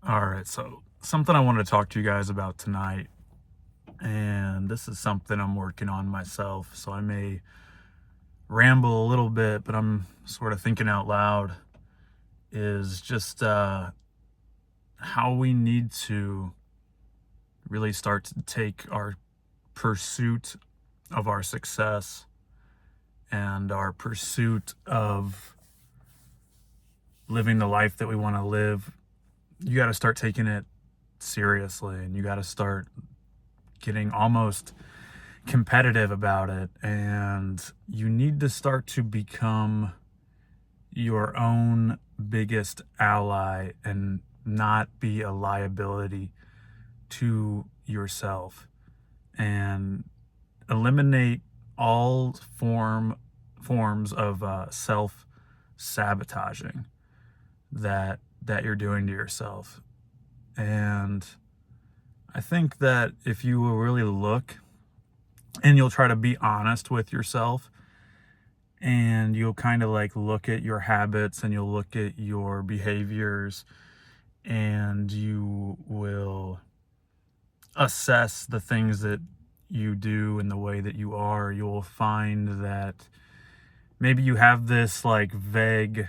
All right, so something I wanted to talk to you guys about tonight, and this is something I'm working on myself, so I may ramble a little bit, but I'm sort of thinking out loud, is just how we need to really start to take our pursuit of our success and our pursuit of living the life that we want to live. You got to start taking it seriously, and you got to start getting almost competitive about it, and you need to start to become your own biggest ally and not be a liability to yourself, and eliminate all forms of self sabotaging that you're doing to yourself. And I think that if you will really look and you'll try to be honest with yourself, and you'll kind of like look at your habits and you'll look at your behaviors, and you will assess the things that you do and the way that you are, you'll find that maybe you have this like vague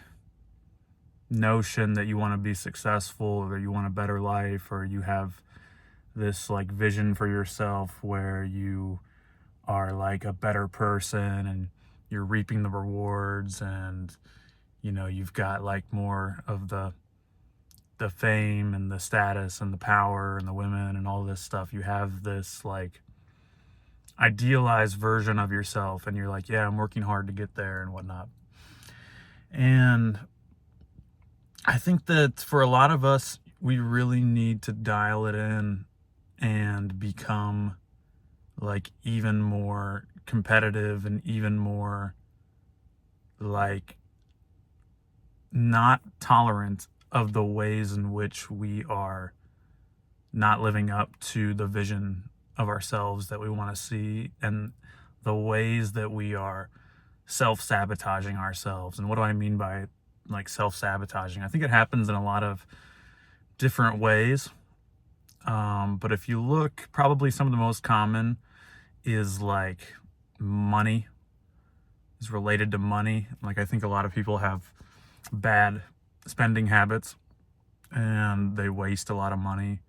notion that you want to be successful, or you want a better life, or you have this like vision for yourself where you are like a better person and you're reaping the rewards, and you've got like more of the fame and the status and the power and the women and all this stuff. You have this like idealized version of yourself, and you're like, yeah, I'm working hard to get there and whatnot. And I think that for a lot of us, we really need to dial it in and become like even more competitive and even more like not tolerant of the ways in which we are not living up to the vision of ourselves that we want to see, and the ways that we are self-sabotaging ourselves. And what do I mean by like self-sabotaging? I think it happens in a lot of different ways, but if you look, probably some of the most common is like money, is related to money. Like, I think a lot of people have bad spending habits, and they waste a lot of money,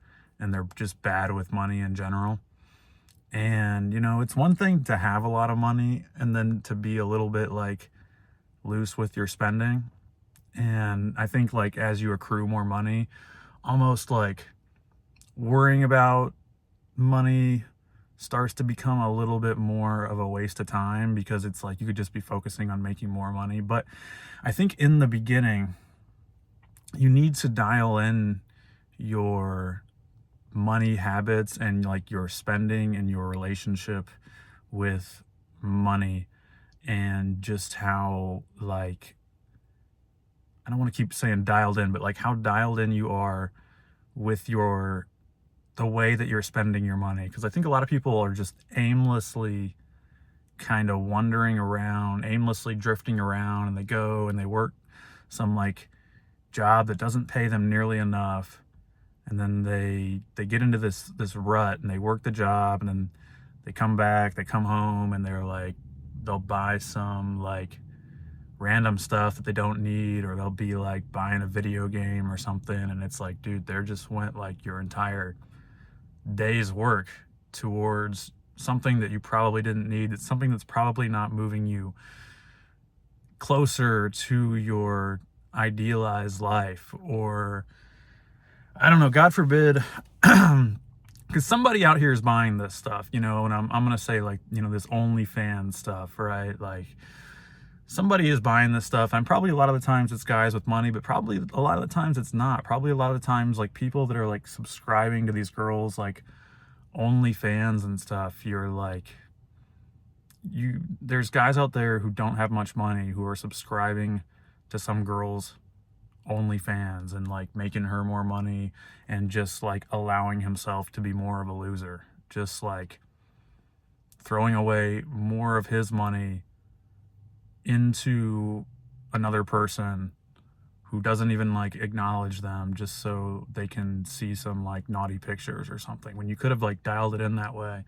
and they're just bad with money in general. And it's one thing to have a lot of money and then to be a little bit like loose with your spending. And I think like as you accrue more money, almost like worrying about money starts to become a little bit more of a waste of time, because it's like you could just be focusing on making more money. But I think in the beginning, you need to dial in your money habits and like your spending and your relationship with money, and just how like, I don't want to keep saying dialed in, but like how dialed in you are with the way that you're spending your money. Because I think a lot of people are just aimlessly kind of wandering around, aimlessly drifting around, and they go and they work some like job that doesn't pay them nearly enough, and then they get into this rut, and they work the job, and then they come back, they come home, and they're like, they'll buy some like random stuff that they don't need, or they'll be like buying a video game or something, and it's like, dude, there just went like your entire day's work towards something that you probably didn't need. It's something that's probably not moving you closer to your idealized life. Or I don't know, God forbid, because somebody out here is buying this stuff, and I'm gonna say like, this OnlyFans stuff, right? Like, somebody is buying this stuff, and probably a lot of the times it's guys with money, but probably a lot of the times it's not. Probably a lot of the times, like, people that are like subscribing to these girls like OnlyFans and stuff, you're like, there's guys out there who don't have much money who are subscribing to some girl's OnlyFans and like making her more money, and just like allowing himself to be more of a loser, just like throwing away more of his money into another person who doesn't even like acknowledge them just so they can see some like naughty pictures or something, when you could have like dialed it in that way,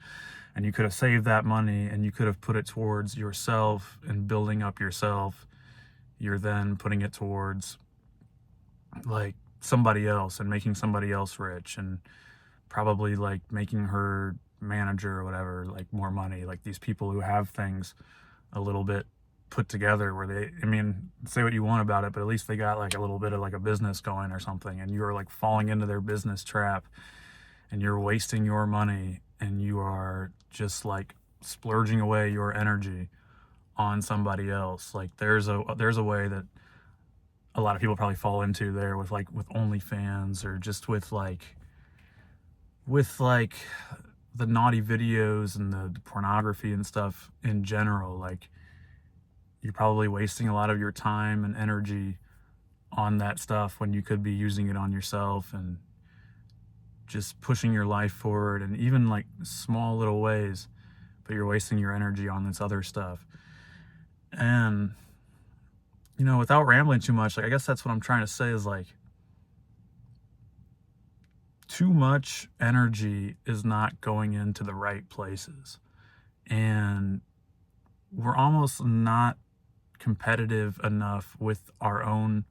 and you could have saved that money and you could have put it towards yourself and building up yourself. You're then putting it towards like somebody else and making somebody else rich, and probably like making her manager or whatever like more money, like these people who have things a little bit put together, where they, I mean, say what you want about it, but at least they got like a little bit of like a business going or something, and you're like falling into their business trap, and you're wasting your money, and you are just like splurging away your energy on somebody else. Like there's a way that a lot of people probably fall into there with like with OnlyFans, or just with like the naughty videos and the pornography and stuff in general. Like you're probably wasting a lot of your time and energy on that stuff when you could be using it on yourself and just pushing your life forward, and even like small little ways, but you're wasting your energy on this other stuff. And you know, without rambling too much, like I guess that's what I'm trying to say is like, too much energy is not going into the right places, and we're almost not competitive enough with our own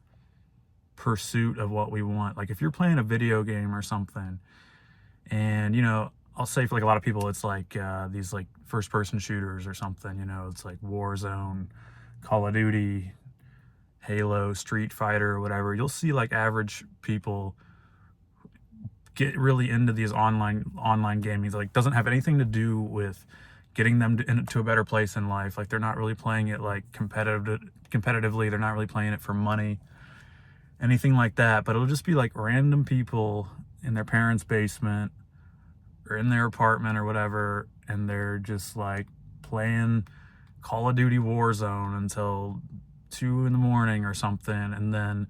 pursuit of what we want. Like if you're playing a video game or something, and you know, I'll say for like a lot of people it's like these like first person shooters or something, you know, it's like Warzone, Call of Duty, Halo, Street Fighter, or whatever. You'll see like average people get really into these online gaming. Like doesn't have anything to do with getting them into a better place in life. Like they're not really playing it like competitively. They're not really playing it for money, anything like that. But it'll just be like random people in their parents' basement or in their apartment or whatever, and they're just like playing Call of Duty Warzone until 2 in the morning or something, and then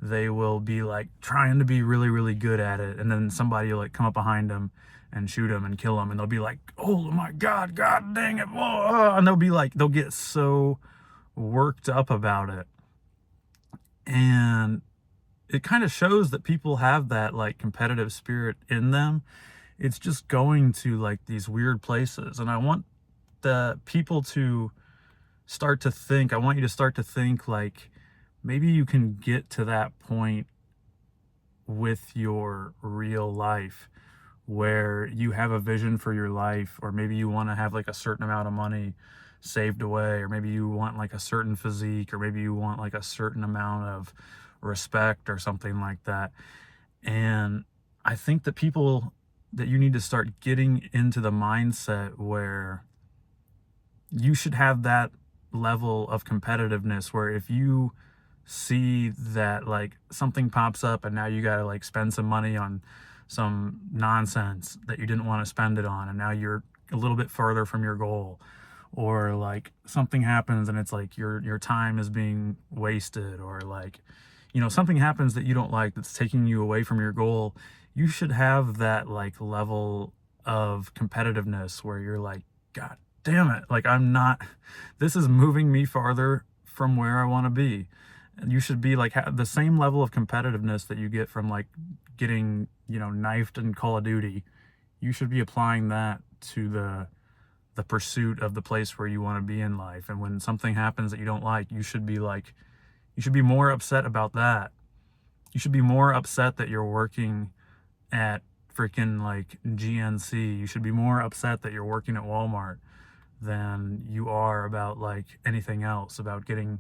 they will be like trying to be really, really good at it, and then somebody will like come up behind them and shoot them and kill them, and they'll be like, oh my god, god dang it, whoa, and they'll be like, they'll get so worked up about it. And it kind of shows that people have that like competitive spirit in them. It's just going to like these weird places, and I want the people to start to think, I want you to start to think like, maybe you can get to that point with your real life where you have a vision for your life, or maybe you want to have like a certain amount of money saved away, or maybe you want like a certain physique, or maybe you want like a certain amount of respect or something like that. And I think that you need to start getting into the mindset where you should have that level of competitiveness, where if you see that like something pops up and now you got to like spend some money on some nonsense that you didn't want to spend it on, and now you're a little bit further from your goal, or like something happens and it's like your time is being wasted, or like, you know, something happens that you don't like that's taking you away from your goal, you should have that like level of competitiveness where you're like, god damn it, like this is moving me farther from where I want to be. And you should be like the same level of competitiveness that you get from like getting, you know, knifed in Call of Duty. You should be applying that to the pursuit of the place where you want to be in life. And when something happens that you don't like, you should be more upset about that. You should be more upset that you're working at freaking like GNC. You should be more upset that you're working at Walmart than you are about like anything else, about getting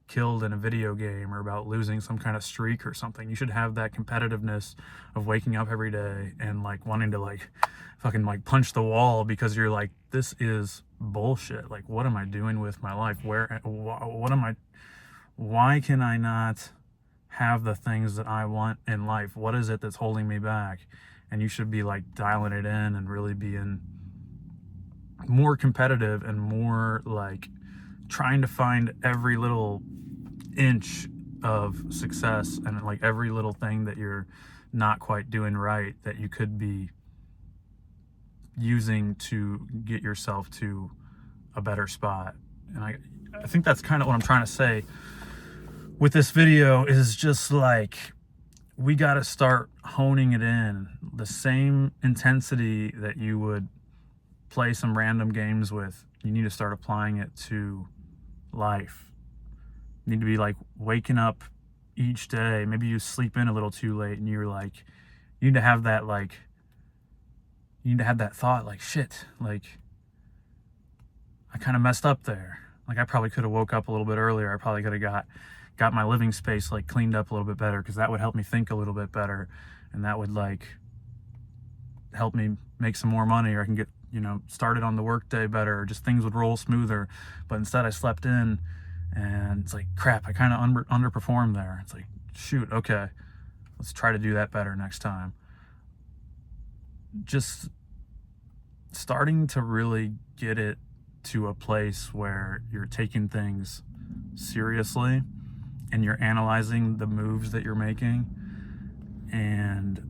killed in a video game, or about losing some kind of streak or something. You should have that competitiveness of waking up every day and like wanting to like fucking like punch the wall, because you're like, this is bullshit. Like, what am I doing with my life? Why can I not have the things that I want in life? What is it that's holding me back? And you should be like dialing it in and really being more competitive and more like trying to find every little inch of success, and like every little thing that you're not quite doing right that you could be using to get yourself to a better spot. And I think that's kind of what I'm trying to say with this video is just like, we got to start honing it in. The same intensity that you would play some random games with, you need to start applying it to life. You need to be like waking up each day. Maybe you sleep in a little too late and you're like, you need to have that thought like, shit, like I kind of messed up there. Like I probably could have woke up a little bit earlier. I probably could have got my living space like cleaned up a little bit better, because that would help me think a little bit better, and that would like help me make some more money, or I can get, started on the workday better, or just things would roll smoother. But instead I slept in and it's like, crap, I kind of underperformed there. It's like, shoot, okay, let's try to do that better next time. Just starting to really get it to a place where you're taking things seriously and you're analyzing the moves that you're making. And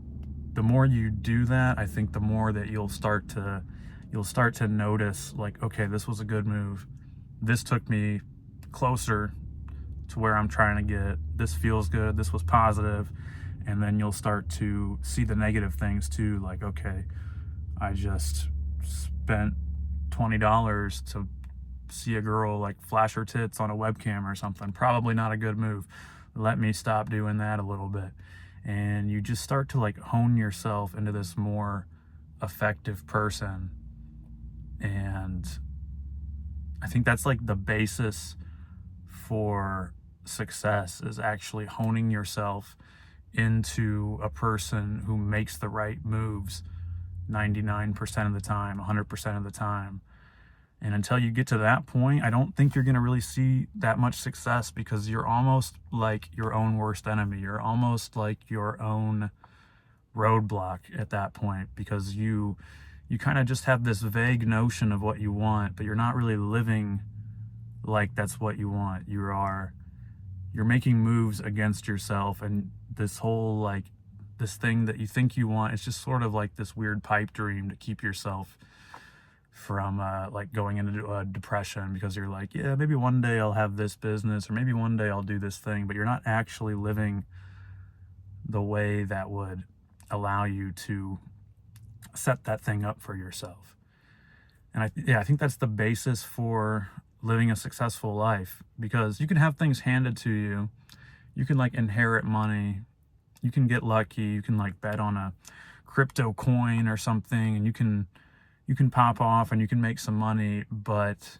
the more you do that, I think the more that you'll start to notice, like, okay, this was a good move. This took me closer to where I'm trying to get. This feels good. This was positive. And then you'll start to see the negative things too. Like, okay, I just spent $20 to see a girl like flash her tits on a webcam or something. Probably not a good move. Let me stop doing that a little bit. And you just start to like hone yourself into this more effective person. And I think that's like the basis for success, is actually honing yourself into a person who makes the right moves 99% of the time, 100% of the time. And until you get to that point, I don't think you're going to really see that much success, because you're almost like your own worst enemy. You're almost like your own roadblock at that point, because you kind of just have this vague notion of what you want, but you're not really living like that's what you want. You're making moves against yourself, and this whole like this thing that you think you want, it's just sort of like this weird pipe dream to keep yourself from like going into a depression, because you're like, yeah, maybe one day I'll have this business, or maybe one day I'll do this thing, but you're not actually living the way that would allow you to set that thing up for yourself. And I think that's the basis for living a successful life, because you can have things handed to you. You can like inherit money. You can get lucky. You can like bet on a crypto coin or something, and you can pop off and you can make some money. But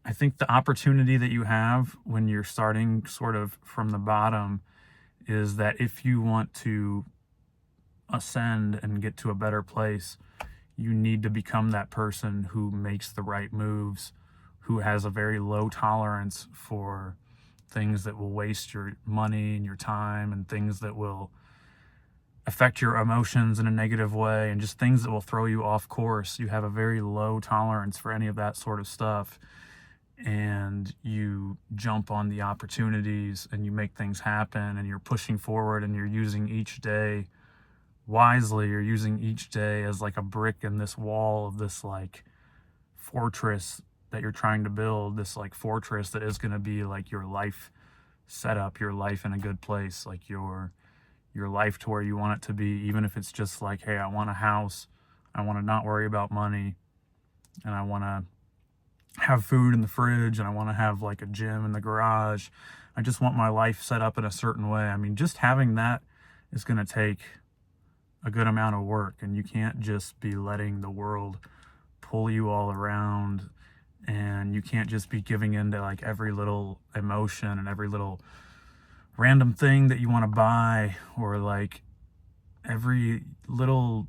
I think the opportunity that you have when you're starting sort of from the bottom is that if you want to ascend and get to a better place, you need to become that person who makes the right moves, who has a very low tolerance for things that will waste your money and your time, and things that will affect your emotions in a negative way, and just things that will throw you off course. You have a very low tolerance for any of that sort of stuff, and you jump on the opportunities and you make things happen, and you're pushing forward, and you're using each day wisely. You're using each day as like a brick in this wall of this like fortress that you're trying to build, this like fortress that is going to be like your life setup, your life in a good place, like your life to where you want it to be. Even if it's just like, hey, I want a house, I want to not worry about money, and I want to have food in the fridge, and I want to have like a gym in the garage. I just want my life set up in a certain way. I mean, just having that is going to take a good amount of work, and you can't just be letting the world pull you all around, and you can't just be giving in to like every little emotion and every little random thing that you want to buy, or like every little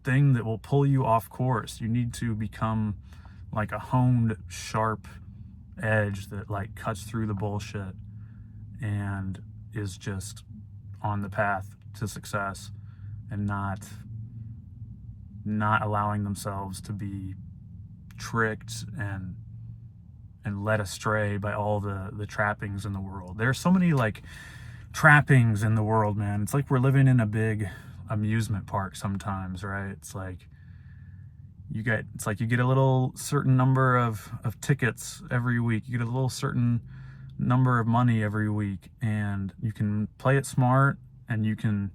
thing that will pull you off course. You need to become like a honed, sharp edge that like cuts through the bullshit and is just on the path to success, and not allowing themselves to be tricked and led astray by all the trappings in the world. There's so many like trappings in the world, man. It's like we're living in a big amusement park sometimes, right? It's like you get a little certain number of tickets every week. You get a little certain number of money every week, and you can play it smart, and you can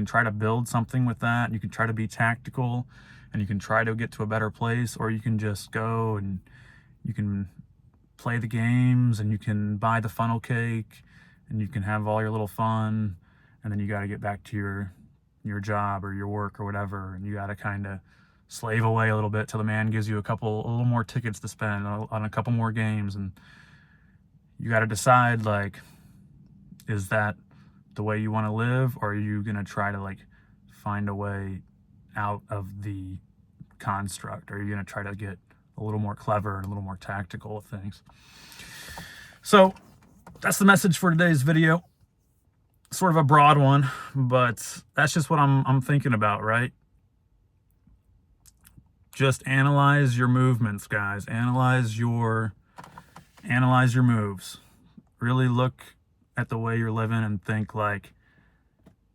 try to build something with that. You can try to be tactical, and you can try to get to a better place, or you can just go and you can play the games, and you can buy the funnel cake, and you can have all your little fun, and then you got to get back to your job or your work or whatever, and you got to kind of slave away a little bit till the man gives you a little more tickets to spend on a couple more games. And you got to decide, like, is that the way you want to live, or are you going to try to like find a way out of the construct? Or are you going to try to get a little more clever and a little more tactical with things? So that's the message for today's video. Sort of a broad one, but that's just what I'm thinking about, right? Just analyze your movements, guys. Analyze your moves. Really look at the way you're living and think, like,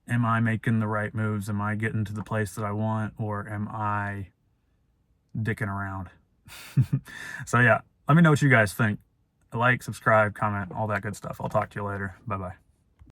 am I making the right moves? Am I getting to the place that I want, or am I dicking around? So yeah, let me know what you guys think. Like, subscribe, comment, all that good stuff. I'll talk to you later. Bye-bye.